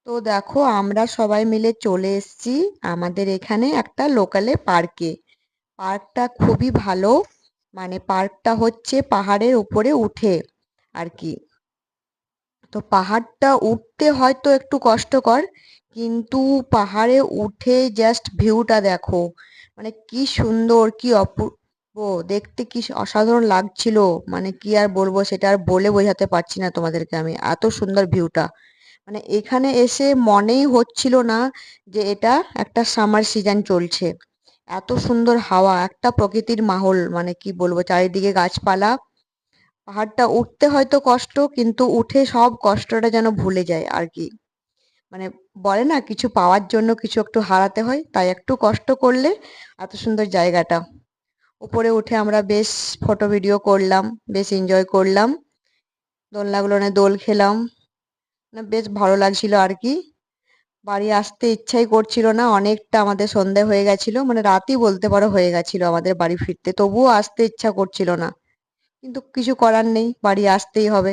তো দেখো আমরা সবাই মিলে চলে এসেছি আমাদের এখানে একটা লোকালে পার্কে। পার্কটা খুবই ভালো। মানে পার্কটা হচ্ছে পাহাড়ের উপরে উঠে আর কি। তো পাহাড়টা উঠতে হয়তো একটু কষ্টকর, কিন্তু পাহাড়ে উঠে জাস্ট ভিউটা দেখো। মানে কি সুন্দর, কি অপূর্ব দেখতে, কি অসাধারণ লাগছিল। মানে কি আর বলবো, সেটা আর বলে বোঝাতে পারছি না তোমাদেরকে আমি, এত সুন্দর ভিউটা। মানে এখানে এসে মনেই হচ্ছিল না যে এটা একটা সামার সিজন চলছে। এত সুন্দর হাওয়া, একটা প্রকৃতির মাহৌল, মানে কি বলবো, চারিদিকে গাছপালা। পাহাড়টা উঠতে হয়তো কষ্ট, কিন্তু উঠে সব কষ্টটা যেন ভুলে যায় আর কি। মানে বলে না, কিছু পাওয়ার জন্য কিছু একটু হারাতে হয়, তাই একটু কষ্ট করলে এত সুন্দর জায়গাটা। উপরে উঠে আমরা বেশ ফটো ভিডিও করলাম, বেশ এনজয় করলাম, দোলনাগুলো দোল খেলাম। না বেশ ভালো লাগছিল আর কি। বাড়ি আসতে ইচ্ছাই করছিল না, অনেকটা আমাদের সন্ধে হয়ে গেছিল, মানে রাতই বলতে পারো হয়ে গেছিল আমাদের বাড়ি ফিরতে, তবুও আসতে ইচ্ছা করছিল না। কিন্তু কিছু করার নেই, বাড়ি আসতেই হবে।